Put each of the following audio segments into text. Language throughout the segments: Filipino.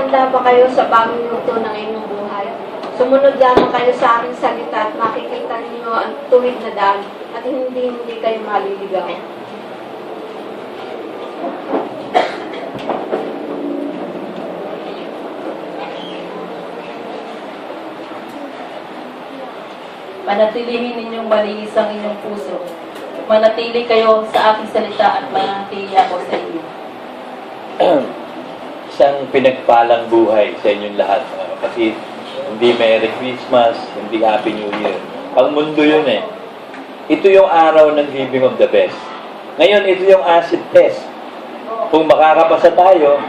handa ba kayo sa bagong yugto ng inyong buhay? Sumunod lamang kayo sa aking salita at makikita ninyo ang tuwid na daan at hindi kayo maliligaw. Manatilihin ninyong malinis ang inyong puso. Manatili kayo sa aking salita at manatili ako sa inyo. Isang pinagpalang buhay sa inyong lahat, mga kapatid. Hindi Merry Christmas, hindi Happy New Year. Pang mundo yun eh. Ito yung araw ng giving of the best. Ngayon, ito yung acid test. Kung makakapasa tayo,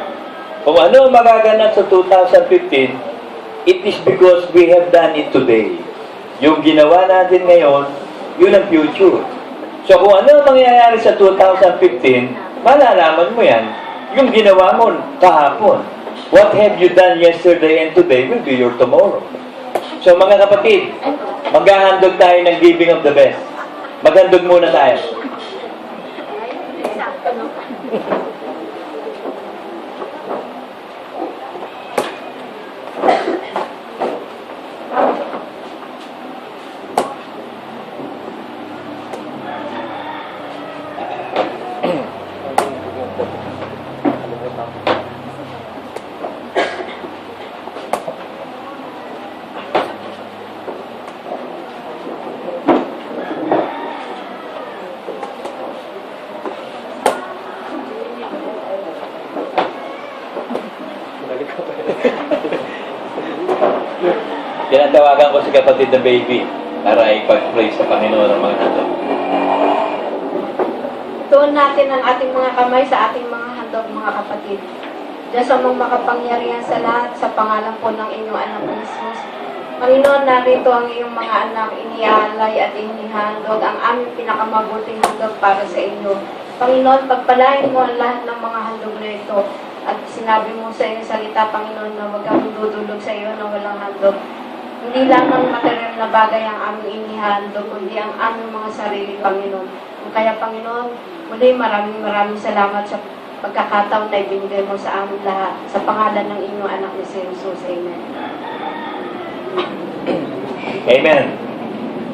kung ano magaganap sa 2015, it is because we have done it today. Yung ginawa natin ngayon, yun ang future. So kung ano mangyayari sa 2015, malalaman mo yan, yung ginawa mo kahapon. What have you done yesterday and today will be your tomorrow. So mga kapatid, maghahandog tayo ng giving of the best. Maghandog muna tayo. Tinatawagan ko si kapatid na baby para ipag-pray sa Panginoon ng mga handog. Tuon natin ang ating mga kamay sa ating mga handog, mga kapatid. Diyos amang makapangyarihan sa lahat, sa pangalan po ng inyong anak na Jesus. Panginoon, narito ang iyong mga anak, inialay at inihandog ang aming pinakamabuting handog para sa inyo. Panginoon, pagpalain mo ang lahat ng mga handog na ito. At sinabi mo sa iyong salita, Panginoon, na huwag kang dudulog sa iyo na walang handog. Hindi lang ng material na bagay ang aming inihandog, kundi ang aming mga sarili, Panginoon. Kaya, Panginoon, muli maraming salamat sa pagkakataon na ibinigay mo sa amin lahat. Sa pangalan ng inyong anak ni si Jesus. Amen. Amen.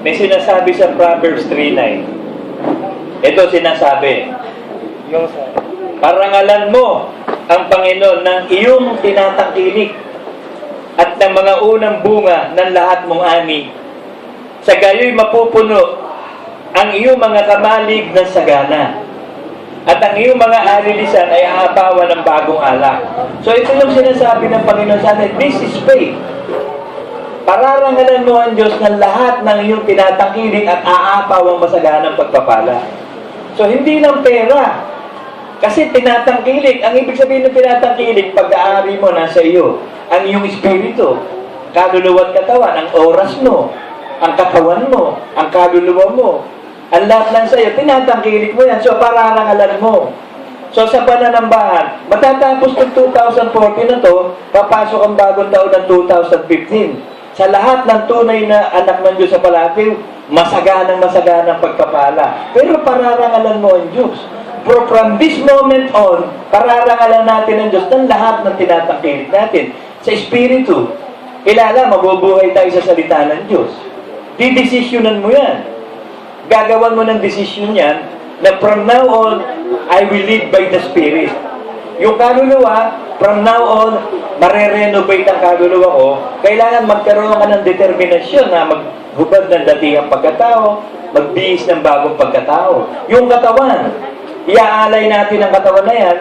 May sinasabi sa Proverbs 3:9. Ito sinasabi, parangalan mo ang Panginoon ng iyong tinatangkilik at ng mga unang bunga ng lahat mong ani. Sa gayo'y mapupuno ang iyong mga kamalig ng sagana. At ang iyong mga arilisan ay aapawan ng bagong alak. So ito yung sinasabi ng Panginoon sa atin. This is faith. Pararangalan mo ang Diyos ng lahat ng iyong tinatangkilik at aapaw ang masaganang pagpapala. So hindi lang pera. Kasi tinatangkilik. Ang ibig sabihin ng tinatangkilik, pag-aari mo nasa iyo. Ang iyong espiritu, kaluluwa at katawan, ang oras mo, ang katawan mo, ang kaluluwa mo, ang lahat lang sa iyo, tinatangkilik mo yan. So, pararangalan mo. So, sa pananambahan, matatapos ng 2014 na to, papasok ang bagong taon ng 2015. Sa lahat ng tunay na anak ng Diyos sa palapil, masaganang pagpapala. Pero pararangalan mo ang Diyos. From this moment on, pararangalan natin ang Diyos ng lahat ng tinatangkilik natin. Sa Espiritu, kilala, mabubuhay tayo sa salita ng Diyos. Didesisyonan mo yan. Gagawan mo ng desisyon yan na from now on, I will live by the Spirit. Yung kaluluwa, from now on, marerenovate ang kaluluwa ko. Kailangan magkaroon ka ng determinasyon na maghubad ng datihang pagkatao, magbihis ng bagong pagkatao. Yung katawan, iaalay natin ang katawan na yan.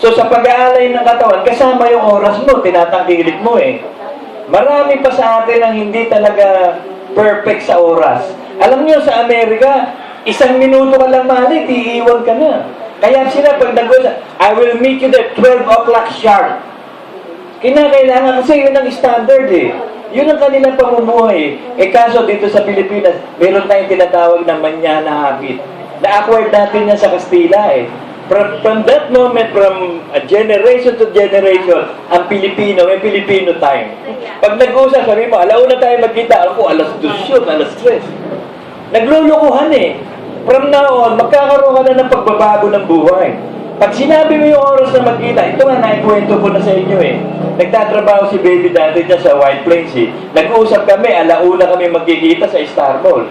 So sa pag-aalay ng katawan, kasama yung oras mo, tinatangkilik mo eh. Marami pa sa atin ang hindi talaga perfect sa oras. Alam niyo sa Amerika, 1 minuto ka lang malit, iiwan ka na. Kaya sila pag I will meet you there 12 o'clock sharp. Kinakailangan kasi yun ang standard eh. Yun ang kanilang pamumuhay. Kaso dito sa Pilipinas, meron tayong tinatawag na manyana habit. Na-acquired natin yan sa Kastila eh. From that moment, from generation to generation, ang Pilipino, may Filipino time. Pag nag-usap, sabi mo, alauna tayo magkita. Alam ko, alas 2 yun, alas 3. Naglulukuhan eh. From now on, magkakaroon ka na ng pagbabago ng buhay. Pag sinabi mo yung oras na magkita, ito nga, naikwento ko na sa inyo eh. Nagtatrabaho si baby dati dyan sa White Plains eh. Nag-uusap kami, 1:00 kami magkikita sa Star Mall.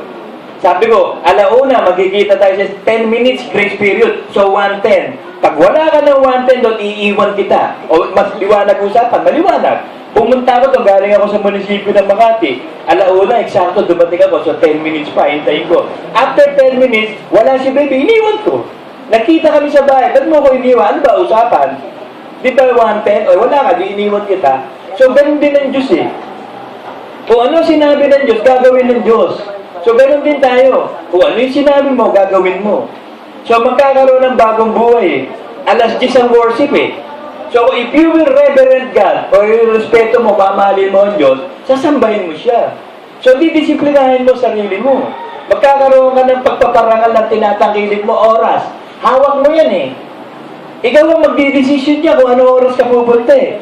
Sabi ko, 1:00 magkikita tayo sa 10 minutes grace period. So, 1:10. Pag wala ka ng 1:10 doon, iiwan kita. O mas liwanag usapan, maliwanag. Pumunta ako doon, galing ako sa munisipyo ng Makati. 1:00, eksakto, dumating ako. So, 10 minutes pa, hintayin ko. After 10 minutes, wala si baby, iniwan ko. Nakita kami sa bahay, ba't mo ko iniwan? Ano ba usapan? Di ba 1:10? O wala ka, di iniwan kita. So, ganun din ang Diyos eh. Kung ano sinabi ng Diyos, gagawin ng Diyos. So, ganun din tayo. Kung ano yung sinabi mo, gagawin mo. So, magkakaroon ng bagong buhay eh. 10:00 ang worship eh. So, if you will reverend God, o yung respeto mo, mamahalin mo ang Diyos, sasambahin mo siya. So, didisiplinahin mo sarili mo. Magkakaroon ka ng pagpaparangal ng tinatangkilik mo oras. Hawak mo yan eh. Ikaw ang magdidesisyon niya kung ano oras ka pupunta eh.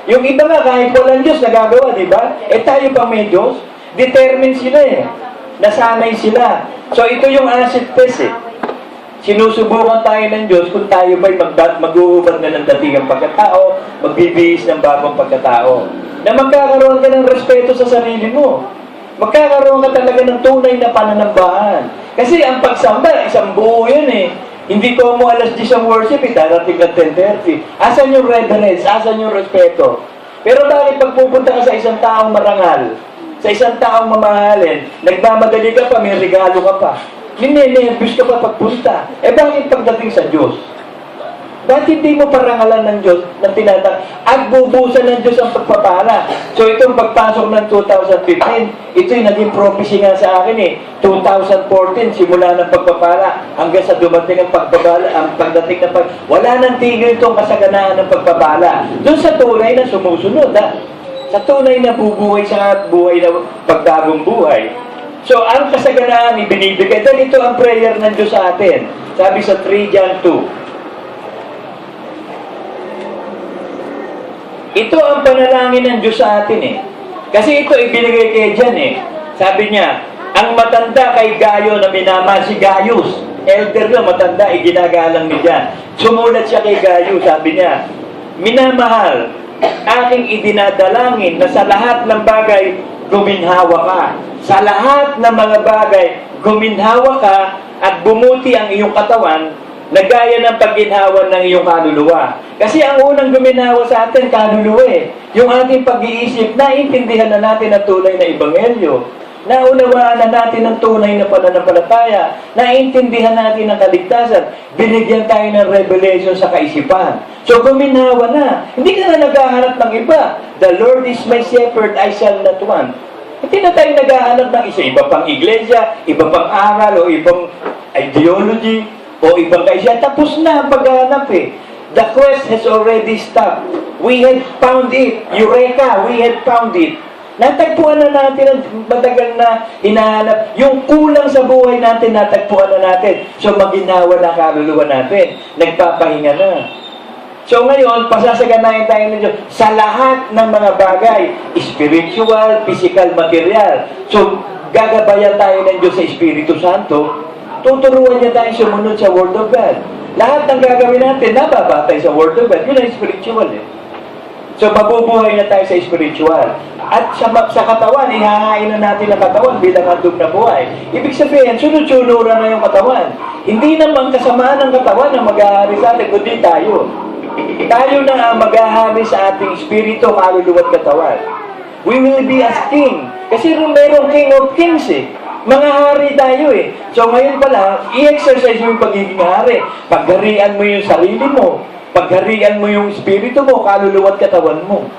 Yung iba nga, kahit walang Diyos, nagagawa, di ba? Eh tayo pang may Diyos, determined sila eh. Nasanay sila. So ito yung acid test eh. Sinusubukan tayo ng Diyos kung tayo ba'y mag-uubad na ng datingang pagkatao, magbibihis ng bagong pagkatao. Na magkakaroon ka ng respeto sa sarili mo. Magkakaroon ka talaga ng tunay na pananambahan. Kasi ang pagsamba, isang buo yan eh. Hindi ko mo 10:00 ang worship, darating ng 10:30. Asan yung reverence? Asan yung respeto? Pero bakit pag pupunta ka sa isang taong marangal, sa isang taong mamahalin, nagmamadali ka pa, may regalo ka pa, ninenervous ka pa pagpunta. Eh bakit pagdating sa Diyos? Bakit hindi mo parangalan ng Diyos ng tinatang at bubusan ng Diyos ang pagpapala? So itong pagpasok ng 2015, ito yung naging prophecy nga sa akin eh. 2014, simula ng pagpapala hanggang sa dumating ang pagpapala, ang pagdating ng wala nang tigil itong kasaganaan ng pagpapala. Doon sa tunay na sumusunod sa tunay na bubuhay sa buhay na pagbagong buhay. So ang kasaganaan ibinibigay. Dahil ito ang prayer ng Diyos sa atin. Sabi sa 3 John 2. Ito ang panalangin ng Diyos sa atin eh. Kasi ito ibinigay kay Jan eh. Sabi niya, ang matanda kay Gayo na minamahal si Gaius. Elder na matanda, iginagalang ni Jan. Sumulat siya kay Gayo, sabi niya, minamahal, aking idinadalangin na sa lahat ng bagay, guminhawa ka. Sa lahat ng mga bagay, guminhawa ka at bumuti ang iyong katawan na gaya ng pagginhawa ng iyong kaluluwa. Kasi ang unang guminhawa sa atin, kaluluwa eh. Yung ating pag-iisip, naintindihan na natin ang tunay na ebanghelyo. Naunawaan na natin ang tunay na pananampalataya. Naintindihan natin ang kaligtasan. Binigyan tayo ng revelation sa kaisipan. So guminhawa na. Hindi ka na naghahanap ng iba. The Lord is my shepherd, I shall not want. Hindi na tayo naghahanap ng isa. Iba pang iglesia, iba pang aral, o ibang ideology, o ibang kaisya, tapos na ang paghahanap eh. The quest has already stopped. We had found it. Eureka! We had found it. Natagpuan na natin ang matagal na hinahanap. Yung kulang sa buhay natin, natagpuan na natin. So maginawa na kaluluwa natin. Nagpapahinga na. So ngayon, pasasaganayin tayo ng Diyos sa lahat ng mga bagay. Spiritual, physical, material. So gagabayan tayo ng Diyos sa Espiritu Santo. Tuturuan niya tayo sumunod sa Word of God. Lahat ng gagawin natin, nababatay sa Word of God. Yun ang spiritual eh. So, mabubuhay na tayo sa spiritual. At sa katawan, ihahain na natin ang katawan bilang handog na buhay. Ibig sabihin, sunod-sunuran na yung katawan. Hindi naman kasamaan ng katawan na mag-ahari sa atin, kundi tayo. Tayo na ang mag-ahari sa ating espiritu, kaluluwa at katawan. We will be as king. Kasi merong king of kings eh. Mga hari tayo eh. So ngayon pala, i-exercise mo yung pagiging hari. Pagharian mo yung sarili mo. Pagharian mo yung espiritu mo, kaluluwa at katawan mo.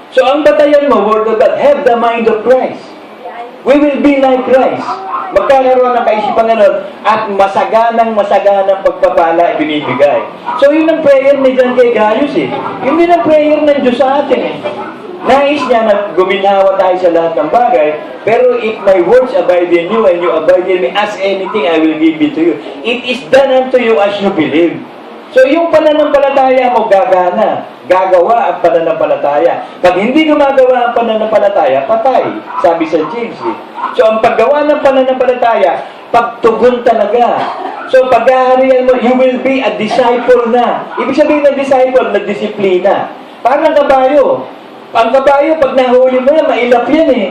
So ang batayan mo, Word of God, have the mind of Christ. We will be like Christ. Magkakaroon ng kaisipan ngayon at masaganang pagpapala ibinibigay. So yun ang prayer ni John kay Gaius eh. Yun din ang prayer ng Diyos sa atin eh. Nais niya na guminawa tayo sa lahat ng bagay, pero if my words abide in you and you abide in me, ask anything, I will give it to you. It is done unto you as you believe. So yung pananampalataya mo gagana, gagawa ang pananampalataya. Pag hindi gumagawa ang pananampalataya, patay. Sabi sa James. So ang paggawa ng pananampalataya, pagtugon talaga. So, pag-aarian mo, you will be a disciple na. Ibig sabihin ng disciple, na disiplina. Parang kabayo. Ang kabayo, pag nahuli mo yan, mailap yan eh.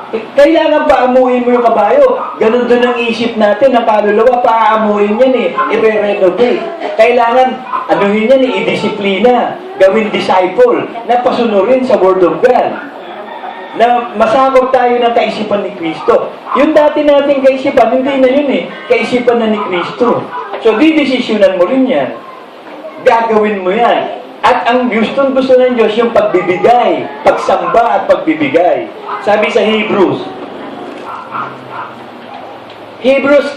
Kailangan paamuhin mo yung kabayo. Ganon din ang isip natin, ang kaluluwa, paamuhin yan eh. I-renovate. Kailangan, anuhin yan eh, i-disiplina. Gawin disciple, na pasunurin sa Word of God. Na masakop tayo ng kaisipan ni Kristo. Yung dati nating kaisipan, hindi na yun eh. Kaisipan na ni Kristo. So, didesisyonan mo rin yan. Gagawin mo yan. At ang gusto ng Diyos, yung pagbibigay, pagsamba at pagbibigay. Sabi sa Hebrews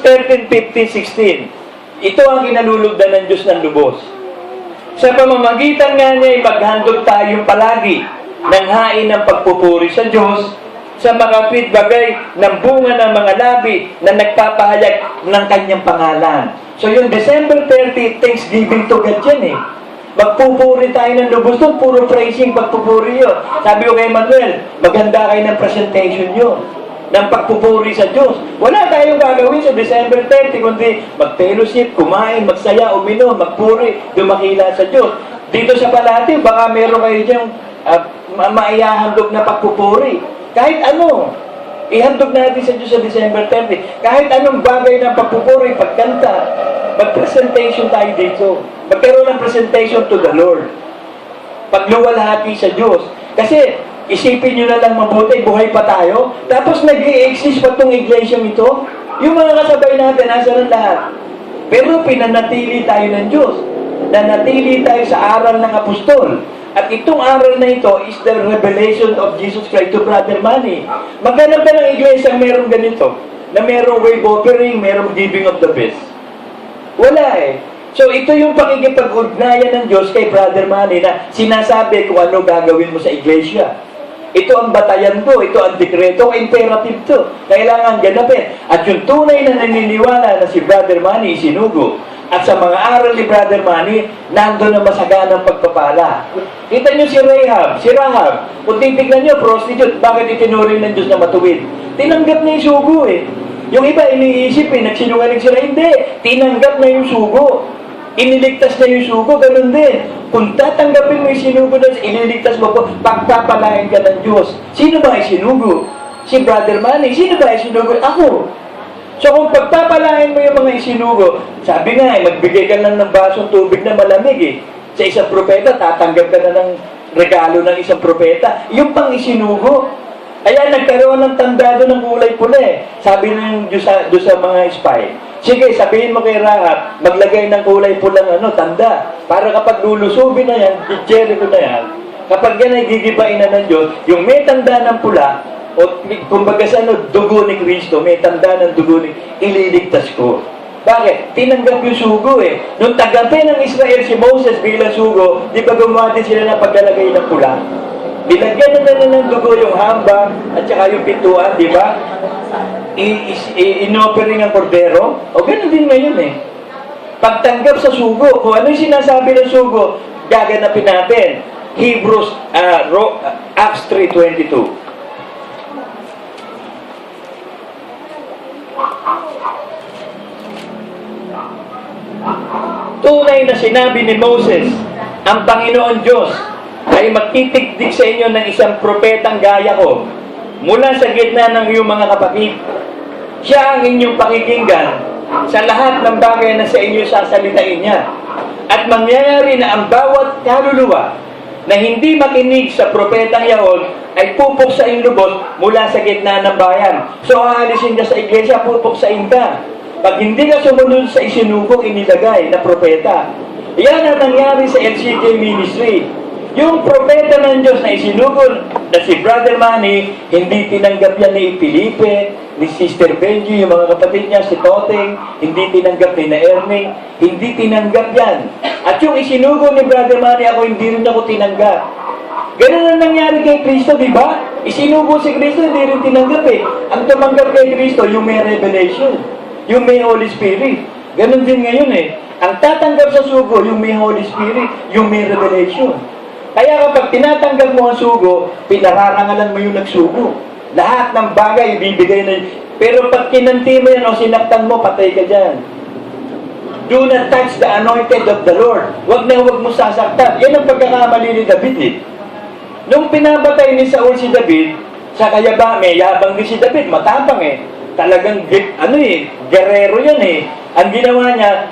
13:15-16, ito ang kinalulugdan ng Diyos ng lubos. Sa pamamagitan nga niya, ipaghandog tayong palagi ng hain ng pagpupuri sa Diyos sa makapit bagay ng bunga ng mga labi na nagpapahayag ng kanyang pangalan. So yung December 30, Thanksgiving to God yan eh. Magpupuri tayo ng lubos doon, puro praising, pagpupuri yun. Sabi ko kay Manuel, maganda kayo ng presentation yun, ng pagpupuri sa Diyos. Wala tayong gagawin sa December 30, kundi mag-fellowship, kumain, magsaya, uminom, magpuri, dumakila sa Diyos. Dito sa Palati, baka meron kayo diyang maihahandog na pagpupuri. Kahit ano, ihandog natin sa Diyos sa December 30. Kahit anong bagay ng pagpupuri, pagkanta, mag-presentation tayo dito. Magkaroon ng presentation to the Lord. Pagluwalhati sa Diyos. Kasi, isipin nyo na lang mabuti, buhay pa tayo. Tapos nag-i-exist pa itong iglesia ito. Yung mga kasabay natin, nasa ng lahat. Pero pinanatili tayo ng Diyos. Nanatili tayo sa aral ng apostol. At itong aral na ito is the revelation of Jesus Christ to Brother Manny. Maghanap ka ng iglesia meron ganito. Na merong wave offering, merong giving of the best. Wala eh. So ito yung pakikipag-ugnayan ng Diyos kay Brother Manny na sinasabi kung ano gagawin mo sa iglesia. Ito ang batayan ko, ito ang dekreto, imperative to. Kailangan ganapin. At yung tunay na naniniwala na si Brother Manny isinugo. At sa mga aral ni Brother Manny, nandun ang masaganang pagpapala. Kita nyo si Rahab. Kung titignan nyo, prostitute, bakit itinuring ng Diyos na matuwid? Tinanggap niya yung sugo eh. Yung iba iniisip eh, nagsinungaling sila. Hindi, tinanggap na yung sugo. Iniligtas na yung sugo, ganun din. Kung tatanggapin mo yung sinugo na iniligtas mo po, pagpapalain ka ng Diyos. Sino ba yung sinugo? Si Brother Manny. Sino ba yung sinugo? Ako. So kung pagpapalain mo yung mga isinugo, sabi nga eh, magbigay ka lang ng basong tubig na malamig eh. Sa isang propeta, tatanggap ka na ng regalo ng isang propeta. Yung pang isinugo. Ayan, nagkaroon ng tandado ng kulay pula eh. Sabi ng Diyos sa mga spy, sige, sabihin mo kay Rahab, maglagay ng kulay pulang tanda. Para kapag lulusubin na yan, Jericho na yan, kapag yan ay gigibain na ng Diyos, yung may tanda ng pula, o kumbaga sa dugo ni Kristo, may tanda ng dugo ni, ililigtas ko. Bakit? Tinanggap yung sugo eh. Nung tagapin ng Israel si Moses bilang sugo, di ba gumawa din sila ng paglalagay ng pula? Bilagyan na ng dugo yung hamba at saka yung pintuan, di ba? Inoffering ang kordero. O gano'n din ngayon eh. Pagtanggap sa sugo, kung ano yung sinasabi ng sugo, gaganapin natin. Hebrews, Acts 3:22. Tunay na sinabi ni Moses, ang Panginoon Diyos ay magtitigdig sa inyo ng isang propetang gaya ko mula sa gitna ng iyong mga kapatid. Siya ang inyong pakikinggan sa lahat ng bagay na sa inyo sasalitain niya. At mangyayari na ang bawat kaluluwa na hindi makinig sa propetang yaon ay pupuksain lubos mula sa gitna ng bayan. So aalisin ka sa iglesia, pupuksain ka. Pag hindi ka sumunod sa isinugong inilagay na propeta, yan ang nangyari sa LCK Ministry. Yung propeta ng Diyos na isinugol na si Brother Manny, hindi tinanggap yan ni Felipe, ni Sister Benji, yung mga kapatid niya, si Toteng, hindi tinanggap ni na Erming, hindi tinanggap yan. At yung isinugol ni Brother Manny, hindi rin ako tinanggap. Ganun ang nangyari kay Kristo, di ba? Isinugo si Kristo, hindi rin tinanggap eh. Ang tumanggap kay Kristo, yung may revelation, yung may Holy Spirit. Ganun din ngayon eh. Ang tatanggap sa sugo, yung may Holy Spirit, yung may revelation. Kaya kapag tinatanggap mo ang sugo, pinararangalan mo yung nagsugo. Lahat ng bagay, ibibigay na. Pero pag kinanti mo yan o sinaktan mo, patay ka dyan. Do not touch the anointed of the Lord. Huwag na huwag mo sasaktan. Yan ang pagkakamali ni David eh. Nung pinabatay ni Saul si David, sa kayaba, may yabang din si David, matapang eh. Talagang, guerrero yan eh. Ang ginawa niya,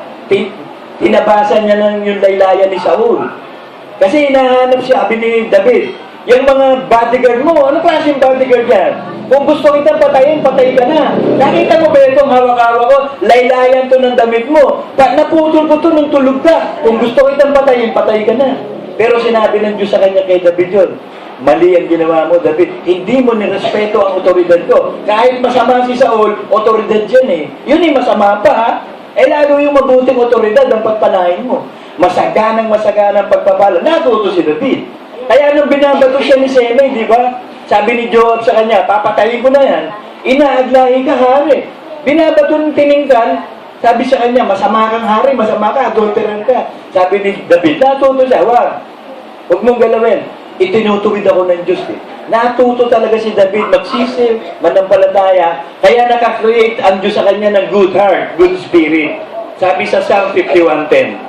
tinabasan niya ng yung laylayan ni Saul. Kasi hinahanap siya, sabi ni David, yung mga bodyguard mo, ano klaseng bodyguard yan? Kung gusto kitang patayin, patay ka na. Nakita mo ba itong hawak-hawak ko? Laylayan to ng damit mo. Naputol-putol nung tulog ka. Kung gusto kitang patayin, patay ka na. Pero sinabi ng Diyos sa kanya kay David yun, mali ang ginawa mo, David. Hindi mo nirespeto ang otoridad ko. Kahit masama si Saul, otoridad yan eh. Yun eh, masama pa ha. Lalo yung mabuting otoridad ang pagpalain mo. Masaganang pagpapala. Natuto si David. Kaya nung binabato siya ni Semei, di ba? Sabi ni Joab sa kanya, papatayin ko na yan. Inaaglahi ka, hari. Binabato ng tiningkan, sabi sa kanya, masama kang hari, masama ka, adulteran ka. Sabi ni David, natuto siya, huwag mong galawin. Itinutuwid ako ng Diyos eh. Natuto talaga si David, magsisi, manampalataya, kaya nakakreate ang Diyos sa kanya ng good heart, good spirit. Sabi sa Psalm 51:10.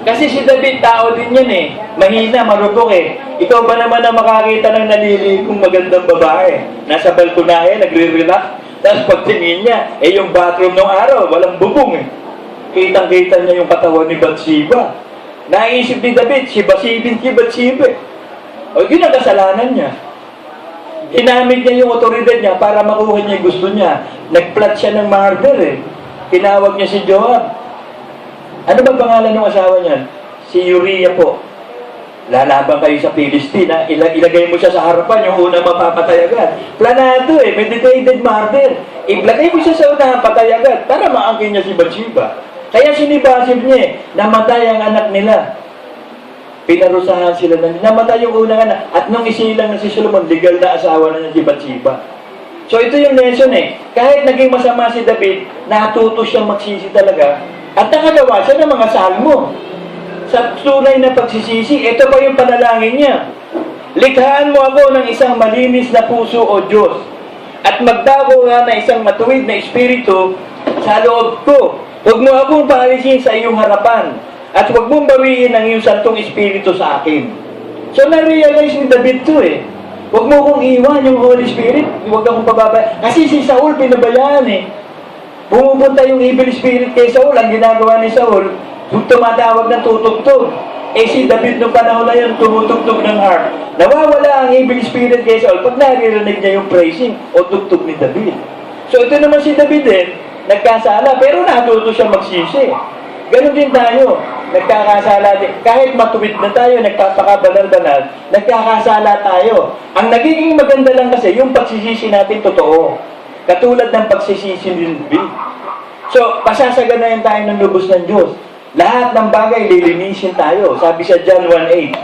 Kasi si David, tao din yan eh. Mahina, marupok eh. Ikaw ba naman ang makakita ng naliligong magandang babae? Nasa balkonahe, nagre-relax. Tapos pagtingin niya, yung bathroom ng araw, walang bubong eh. Kitang-kita niya yung katawan ni Bathsheba. Naisip ni David, si Bathsheba eh. O yun ang kasalanan niya. Ginamit niya yung otoridad niya para makuha niya yung gusto niya. Nag-plot siya ng murder eh. Tinawag niya si Joab. Ano ba pangalan ng asawa niyan? Si Uriah po. Lalaban kayo sa Palestina, ilagay mo siya sa harapan, yung unang mapapatay agad. Planado eh, meditated murder. Ilagay mo siya sa unang patay agad para maangkin niya si Bathsheba. Kaya sinibasib niya eh, namatay ang anak nila. Pinarusahan sila namatay yung unang anak. At nung isilang na si Solomon, legal na asawa na niya si Bathsheba. So ito yung lesson eh. Kahit naging masama si David, natuto siyang magsisi talaga. At nakagawa siya ng mga salmo. Sa tunay na pagsisisi, ito pa yung panalangin niya. Likhaan mo ako ng isang malinis na puso, O Diyos. At magdago nga na isang matuwid na espiritu sa loob ko. Huwag mo akong paalisin sa iyong harapan. At huwag mong bawiin ang iyong santong espiritu sa akin. So na-realize ni David to eh. Huwag mo akong iwan yung Holy Spirit. Huwag akong pababa. Kasi si Saul pinabayaan eh. Pumupunta yung evil spirit kay Saul. Ang ginagawa ni Saul, tumatawag ng tutugtog. Si David nung panahon na yun, tumutugtog ng harp. Nawawala ang evil spirit kay Saul pag naririnig niya yung praising o tugtog ni David. So ito naman si David din, nagkasala, pero natuto siya magsisi. Ganon din tayo, nagkakasala din. Kahit matuwid na tayo, nagpapakabanal-banal, nagkakasala tayo. Ang nagiging maganda lang kasi, yung pagsisisi natin totoo. Katulad ng pagsisisi ni David. So, pasasaganayan tayo ng lubos ng Diyos. Lahat ng bagay, lilinisin tayo. Sabi sa John 1:8.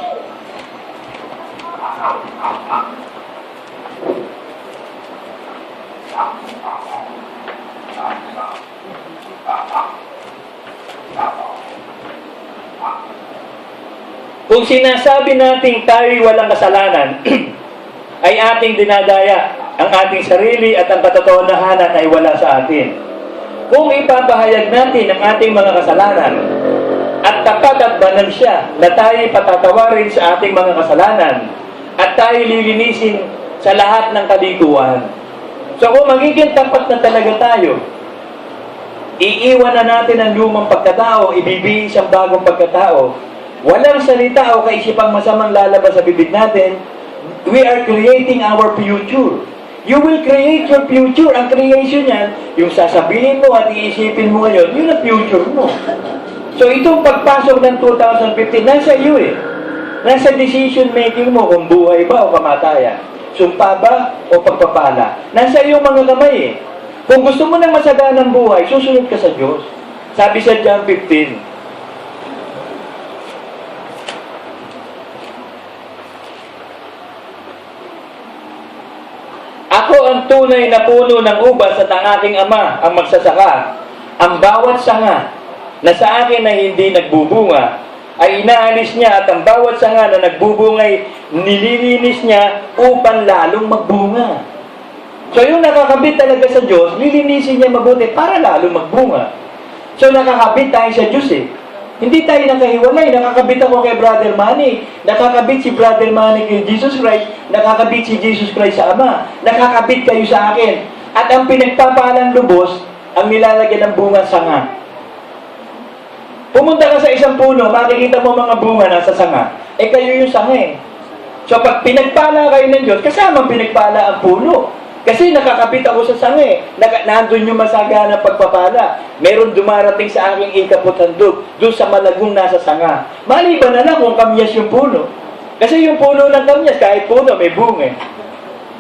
Kung sinasabi natin tayo'y walang kasalanan, ay ating dinadaya ang ating sarili at ang katotohanan ay wala sa atin. Kung ipapahayag natin ang ating mga kasalanan at tapat at banal siya na tayo'y patatawarin sa ating mga kasalanan at tayo'y lilinisin sa lahat ng kalikuan. So kung magiging tapat na talaga tayo, iiwan na natin ang lumang pagkatao, ibibihis ang bagong pagkatao, walang salita o kaisipang masamang lalabas sa bibig natin, we are creating our future. You will create your future. Ang creation yan, yung sasabihin mo at iisipin mo ngayon, yun ang future mo. So itong pagpasok ng 2015, nasa iyo eh. Nasa decision making mo kung buhay ba o kamatayan. Sumpa ba o pagpapala. Nasa iyong mga kamay eh. Kung gusto mo ng masaganang buhay, susunod ka sa Diyos. Sabi sa John 15, ako ang tunay na puno ng ubas at ang aking ama ang magsasaka. ang bawat sanga na sa akin na hindi nagbubunga, ay inaalis niya at ang bawat sanga na nagbubungay, nililinis niya upang lalong magbunga. So yung nakakabit talaga sa Diyos, lilinisin niya mabuti para lalong magbunga. So nakakabit tayo sa Diyos eh. Hindi tayo nakahiwalay. Nakakabit ako kay Brother Manny. Nakakabit si Brother Manny kay Jesus Christ. Nakakabit si Jesus Christ sa Ama. Nakakabit kayo sa akin. At ang pinagpapalang lubos, ang nilalagyan ng bunga sanga. Pumunta ka sa isang puno, makikita mo mga bunga nasa sanga. Eh kayo yung sanga eh. So pag pinagpala kayo ng Diyos, kasama pinagpala ang puno. Kasi nakakabit ako sa sanga eh. Nandun yung masagana pagpapala. Meron dumarating sa aking ikaputhandog doon sa malagong nasa sanga. Maliban na lang kung kamyas yung puno. Kasi yung puno ng kamyas, kahit puno, may bunga eh.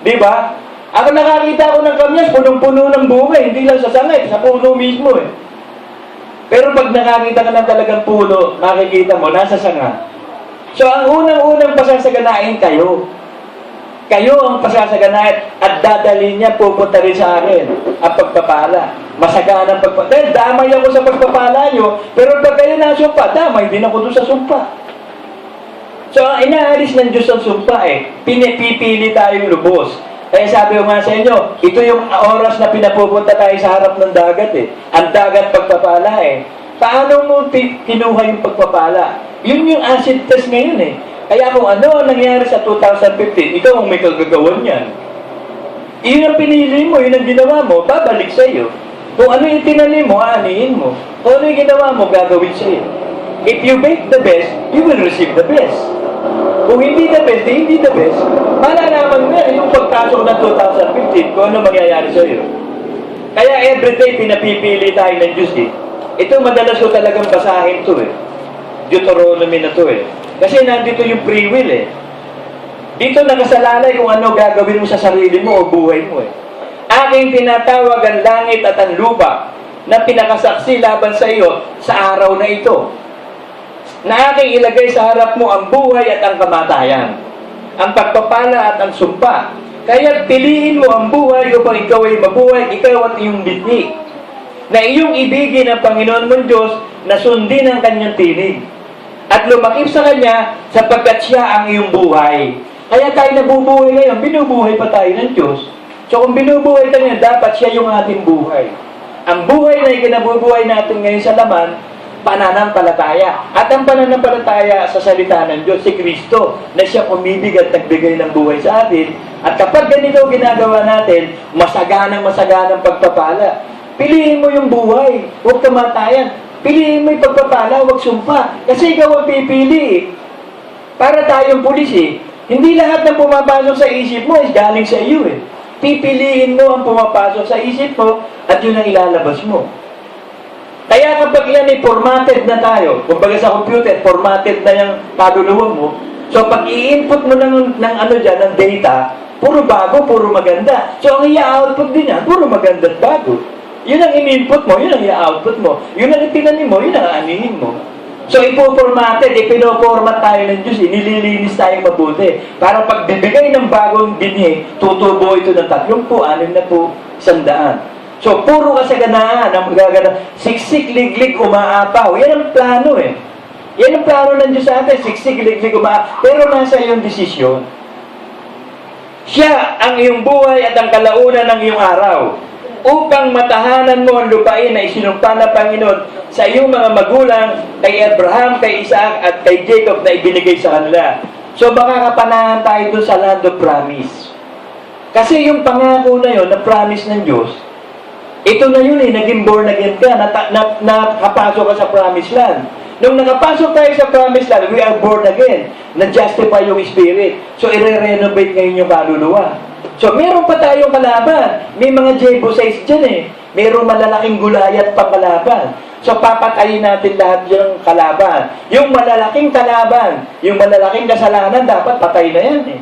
Di ba? Ako nakakita ko ng kamyas, punong-puno ng bunga, hindi lang sa sanga eh, sa puno mismo eh. Pero pag nakakita ka ng talagang puno, makikita mo, nasa sanga. So, ang unang-unang pasasaganain kayo. Kayo ang pasasaganain at dadalhin niya, pupunta rin sa akin ang pagpapala. Masaganang pagpapala. Dahil damay ako sa pagpapala nyo, pero pag kayo nasumpa, damay din ako doon sa sumpa. So, inaalis ng Diyos ang sumpa eh. Pinipili tayong lubos. Kaya sabi ko nga sa inyo, ito yung oras na pinapupunta tayo sa harap ng dagat eh. Ang dagat pagpapala eh. Paano mo kinuha yung pagpapala? Yun yung acid test ngayon eh. Kaya kung ano ang nangyari sa 2015, ikaw ang may kagagawan yan. Yun ang pinili mo, yun ang ginawa mo, babalik sa iyo. Kung ano yung tinanim mo, aanihin mo. Kung ano yung ginawa mo, gagawin sa iyo. If you make the best, you will receive the best. Kung hindi the best, hindi the best. Malalaman mo yan yung pagpasok ng 2015 kung ano mangyayari sa iyo. Kaya everyday pinapipili tayo ng Diyos eh. Ito madalas ko talagang basahin to eh. Deuteronomy na to eh. Kasi nandito yung free will eh. Dito nakasalalay kung ano gagawin mo sa sarili mo o buhay mo eh. Aking tinatawag ang langit at ang lupa na pinakasaksi laban sa iyo sa araw na ito. Na aking ilagay sa harap mo ang buhay at ang kamatayan, ang pagpapala at ang sumpa. Kaya piliin mo ang buhay upang ikaw ay mabuhay, ikaw at iyong bitni. Na iyong ibigin ang Panginoon mong Diyos na sundin ang kanyang tinig. At lumakip sa Kanya sapagkat Siya ang iyong buhay. Kaya tayo nabubuhay ngayon, binubuhay pa tayo ng Diyos. So kung binubuhay tayo ngayon, dapat Siya yung ating buhay. Ang buhay na ikinabubuhay natin ngayon sa laman, pananampalataya. At ang pananampalataya sa salita ng Diyos, si Kristo, na Siya umibig at nagbigay ng buhay sa atin. At kapag ganito ginagawa natin, masaganang pagpapala. Piliin mo yung buhay, huwag kamatayan. Piliin mo yung pagpapala, huwag sumpa. Kasi ikaw ang pipili. Para tayong pulis eh. Hindi lahat ng pumapasok sa isip mo is galing sa iyo eh. Pipiliin mo ang pumapasok sa isip mo at yun ang ilalabas mo. Kaya kapag yan ay formatted na tayo, kumbaga sa computer, formatted na yung kaluluwa mo, so pag i-input mo ng ano dyan, ng data, puro bago, puro maganda. So ang i-output din yan, puro maganda at bago. Yun ang in-input mo, yun ang i-output mo. Yun ang itinanim mo, yun ang aanihin mo. So ipo-formatted, ipino-format tayo ng Diyos, nililinis tayo mabuti. Para pag bibigay ng bagong binhi, tutubo ito ng 30, 60, 100. So puro kasaganaan ang magagana. Siksik, liglig, umaapaw. Yan ang plano eh. Yan ang plano ng Diyos sa atin, siksik, liglig, umaapaw. Pero nasa iyong desisyon. Siya ang iyong buhay at ang kalaunan ng iyong araw. Upang matahanan mo ang lupain na isinumpa ng Panginoon sa iyong mga magulang, kay Abraham, kay Isaac, at kay Jacob na ibinigay sa kanila. So baka kapanahan tayo doon sa land of promise. Kasi yung pangako na yun, na promise ng Diyos, ito na yun eh, naging born again ka, nakapasok ka sa promised land. Nung nakapasok tayo sa promised land, we are born again. Na-justify yung spirit. So i-renovate ngayon yung kaluluwa. So, meron pa tayong kalaban. May mga Jebusites dyan eh. Merong malalaking Goliath pang kalaban. So, papatayin natin lahat yung kalaban. Yung malalaking kalaban, yung malalaking kasalanan, dapat patay na yan eh.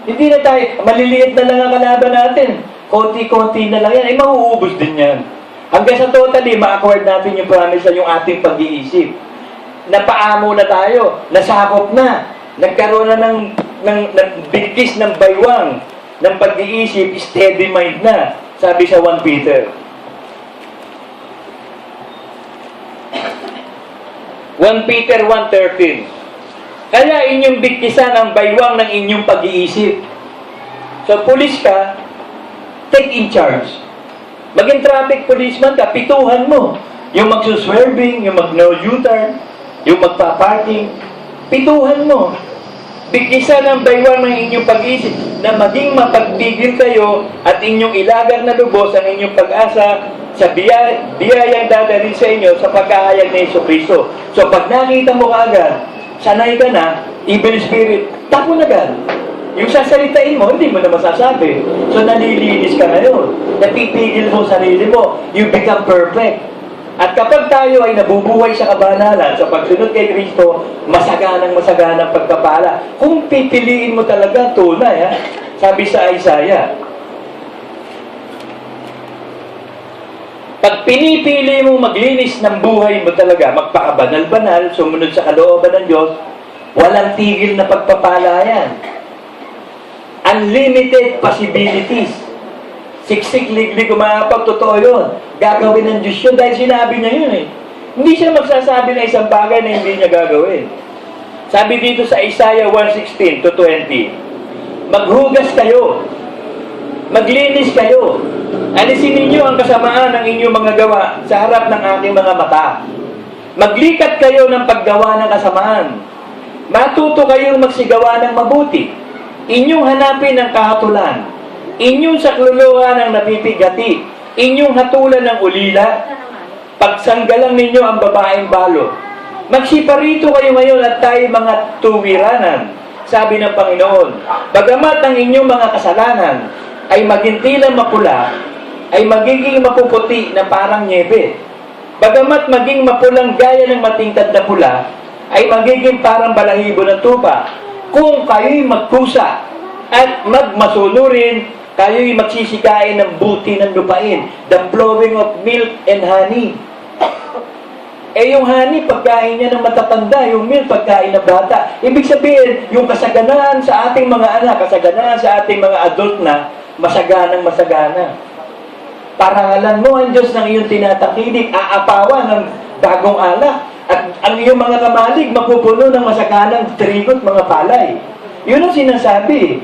Hindi na tayo, maliliit na lang ang kalaban natin. Konti-konti na lang yan. Eh, mauubos din yan. Hanggang sa totally, ma-acquire natin yung promise na yung ating pag-iisip. Napaamo na tayo. Nasakop na. Nagkaroon na ng bigkis ng baywang. Ng pag-iisip, steady mind na, sabi sa 1 Peter. 1 Peter 1:13. Kaya inyong bigtisan ang baywang ng inyong pag-iisip. So, pulis ka, take in charge. Maging traffic policeman ka, pituhan mo. Yung magsuswerving, yung mag-no U-turn, yung magpa-parking, pituhan mo. Bigtisan ang baywang ng inyong pag-iisip na maging mapagpigil kayo at inyong ilagak na lubos ang inyong pag-asa sa biyayang dadalhin sa inyo sa pagkahayag ni Jesucristo. So, pag nakita mo kaagad, sanay ka na, evil spirit, tapo na agad. Yung sasalitain mo, hindi mo na masasabi. So, nalilinis ka ngayon. Napipigil mo sarili mo. You become perfect. At kapag tayo ay nabubuhay sa kabanalan, sa pagsunod kay Kristo, masaganang pagpapala. Kung pipiliin mo talaga, tunay, ha? Sabi sa Isaiah, pag pinipili mo maglinis ng buhay mo talaga, magpakabanal-banal, sumunod sa kalooban ng Diyos, walang tigil na pagpapala yan. Unlimited possibilities. Siksik, liglig, umapag, totoo yun. Gagawin ng Diyos yun dahil sinabi niya yun eh. Hindi siya magsasabi ng isang bagay na hindi niya gagawin. Sabi dito sa Isaiah 1:16-20, maghugas kayo, maglinis kayo, alisin ninyo ang kasamaan ng inyong mga gawa sa harap ng aking mga mata. Maglikat kayo ng paggawa ng kasamaan. Matuto kayong magsigawa ng mabuti. Inyong hanapin ang kahatulan. Inyong sakluluhan ang napipigati. Inyong hatulan ng ulila. Pagsanggalang ninyo ang babaeng balo. Magsiparito kayo ngayon at tayo mga tuwiranan, sabi ng Panginoon. Bagamat ang inyong mga kasalanan ay magintilang mapula, ay magiging mapuputi na parang nyebe. Bagamat maging mapulang gaya ng matingkad na pula, ay magiging parang balahibo ng tupa. Kung kayo'y magkusa at magmasunurin, kayo'y magsisikain ng buti ng lupain, the flowing of milk and honey. Yung honey, pagkain niya ng matatanda, yung milk, pagkain ng bata. Ibig sabihin, yung kasaganaan sa ating mga anak, kasaganaan sa ating mga adult na, masaganang-masagana. Parangalan mo ang Diyos ng iyong tinatakilik, aapawan ng bagong alak, at ang iyong mga kamalig, mapupuno ng masaganang trigot, mga palay. Yun ang sinasabi.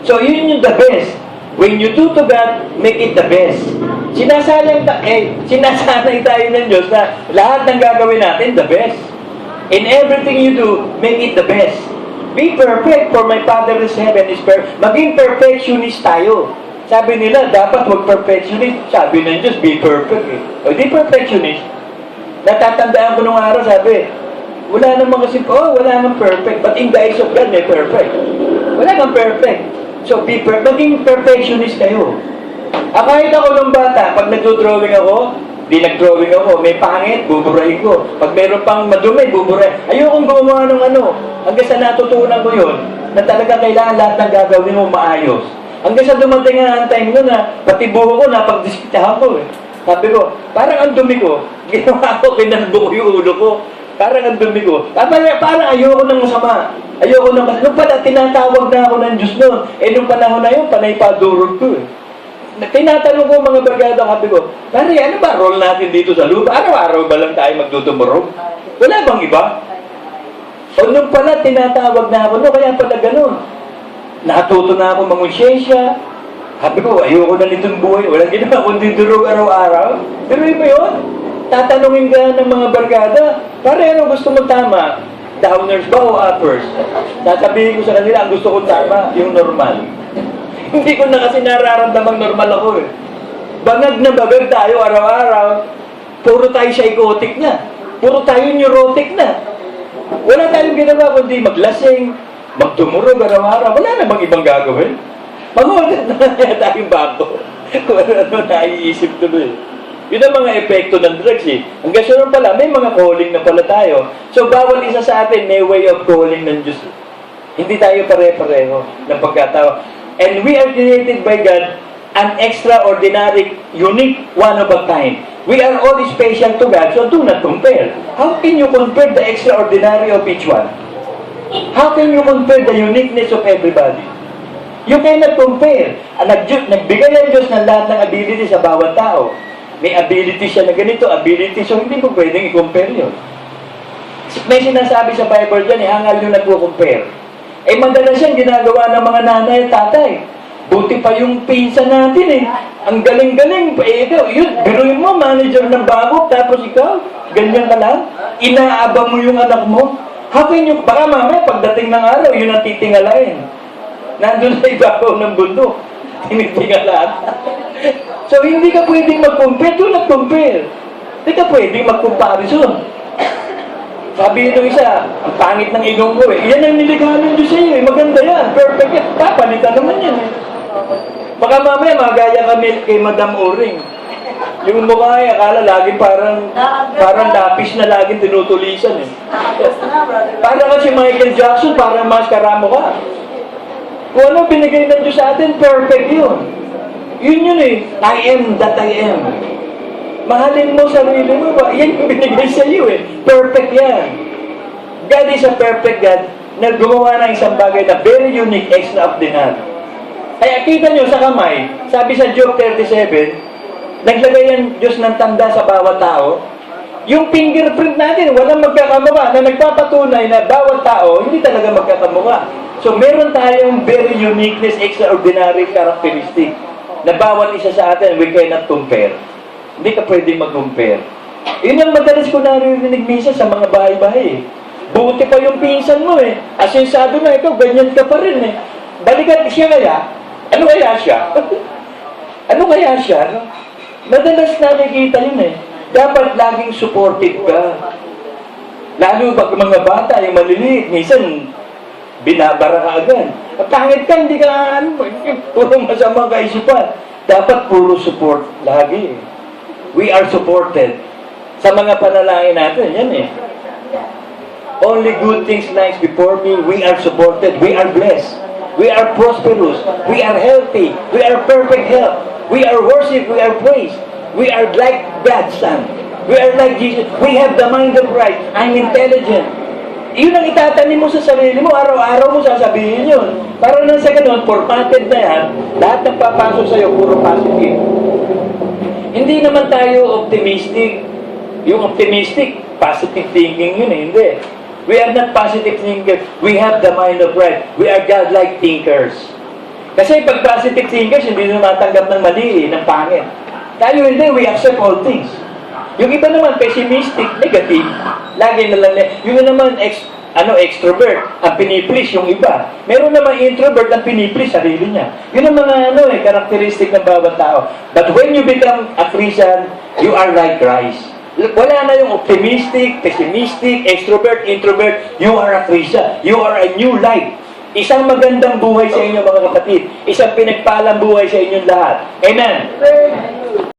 So, yun yung the best. When you do to God, make it the best. Sinasanay tayo ng Diyos na lahat ng gagawin natin, the best. In everything you do, make it the best. Be perfect, for my Father in heaven is perfect. Maging perfectionist tayo. Sabi nila, dapat wag perfectionist. Sabi ng Diyos, be perfect. O, di perfectionist. Natatandaan ko nung araw, sabi, wala namang wala nang perfect. But in the eyes of God, may perfect. Wala nang perfect. So, maging perfectionist kayo. Kahit ako nung bata, pag nagdo-drawing ako, di nag-drawing ako, may pangit, buburahin ko. Pag mayroon pang madumi, buburahin. Ayokong gumawa ng hanggang sa natutunan ko yun, na talaga kailangan lahat ng gagawin mo maayos. Hanggang sa dumating ang time ko na, pati buho ko, napagdiskitahan ko eh. Sabi ko, parang ang dumi ko, ginawa ko, kinalbo ko yung ulo ko. Parang ang dumi ko. Parang ayoko ng masama. Ayoko ng masama. Nung pala, tinatawag na ako ng Diyos noon. Nung panahon na yun, panay padurog ko eh. Tinatanong ko mga barkada, sabi ko, pare, ano ba role natin dito sa lupa? Araw-araw ba lang tayo magtutumurog? Wala bang iba? O nung pala, tinatawag na ako, no, kaya pala ganun. Natuto na ako mangonsyensya. Sabi ko, ayoko na nitong buhay. Walang ginawa kundi durog araw-araw. Pero mo yun. Tatanungin ka ng mga barkada, pare, ano gusto mo tama? Downers ba o uppers? Sasabihin ko sa kanila, ang gusto ko tama, yung normal. Hindi ko na kasi nararamdamang normal ako eh. Bangag na bagag tayo araw-araw, puro tayo psychotic na. Puro tayo neurotic na. Wala tayong ginawa kundi maglasing, magtumurog araw-araw. Wala na bang ibang gagawin? Mag-order na kaya tayong bago. Kung ano naiisip tuloy. Yun ang mga epekto ng drugs eh. Hanggang sunod pala, may mga calling na pala tayo. So, bawat isa sa atin may way of calling ng Diyos. Hindi tayo pare-pareho ng pagkatawa. And we are created by God an extraordinary, unique, one of a kind. We are all special to God, so do not compare. How can you compare the extraordinary of each one? How can you compare the uniqueness of everybody? You cannot compare. Nagbigay ang Diyos ng lahat ng ability sa bawat tao. May ability siya na ganito, ability, so hindi ko pwedeng i-compare yun. May sinasabi sa Bible dyan, hangal yung nagko-compare. Madalas yan ginagawa ng mga nanay at tatay. Buti pa yung pinsan natin Ang galing-galing. Ikaw, yun, biruin mo, manager ng bangko, tapos ikaw, ganyan ka lang. Inaabang mo yung anak mo. Hakin yung, baka mamaya, pagdating ng araw, yun ang titingalain. Nandun sa ibabaw ng bundok. Tinitingalaan. So, hindi ka pwedeng mag-compare. Do not compare. Hindi ka pwedeng mag-comparison. Sabi nung isa, ang pangit ng ilong ko Yan ang niligalo ng Diyos sa iyo Maganda yan. Perfect yan. Papalitan naman yan Baka mamaya magaya kami kay Madam Oring. Yung mukha akala laging parang lapis na laging tinutulisan Para kasi Michael Jackson, parang maskara mo ka. Kung ano binigay ng Diyos sa atin, perfect yun. Yun I am that I am. Mahalin mo sarili mo ba? Yan yung binigay sa iyo Perfect yan. God is a perfect God na gumawa ng isang bagay na very unique, extraordinary. Kaya kita nyo sa kamay, sabi sa Job 37, naglagay ang Diyos ng tanda sa bawat tao. Yung fingerprint natin, walang magkakamukha na nagpapatunay na bawat tao, hindi talaga magkakamukha. So meron tayong very uniqueness, extraordinary characteristic na bawat isa sa atin, we cannot compare. Hindi ka pwedeng mag-compare. Yun ang madalas ko naririnig minsan sa mga bahay-bahay Buti pa yung pinsan mo Asensado na ikaw, ganyan ka pa rin Balikan siya kaya? Ano kaya siya? Ano kaya siya? Madalas nakikita yun Dapat laging supportive ka. Lalo pag mga bata, yung maliliit, minsan binabara ka agad. At pangit ka, hindi ka puro masama kaisipan. Dapat puro support lagi. We are supported. Sa mga panalangin natin, yan Only good things lies before me. We are supported. We are blessed. We are prosperous. We are healthy. We are perfect health. We are worship. We are praise. We are like God's Son. We are like Jesus. We have the mind of Christ. I'm intelligent. Yun ang itatanim mo sa sarili mo. Araw-araw mo sasabihin yun. Para nang sa ganun, formatted na yan, lahat ng papasok sa'yo, puro positive. Hindi naman tayo optimistic. Yung optimistic, positive thinking yun hindi. We are not positive thinkers. We have the mind of Christ. We are God-like thinkers. Kasi pag positive thinkers, hindi na matanggap ng mali, ng pangit. Tayo hindi, we accept all things. Yung iba naman, pessimistic, negative. Lagi na lang, yung naman, extrovert, ang piniplease yung iba. Meron naman introvert, ang piniplease sarili niya. Yun ang mga, characteristic ng bawat tao. But when you become a Christian, you are like Christ. Wala na yung optimistic, pessimistic, extrovert, introvert. You are a Christian. You are a new life. Isang magandang buhay sa inyo mga kapatid. Isang pinagpalang buhay sa inyong lahat. Amen?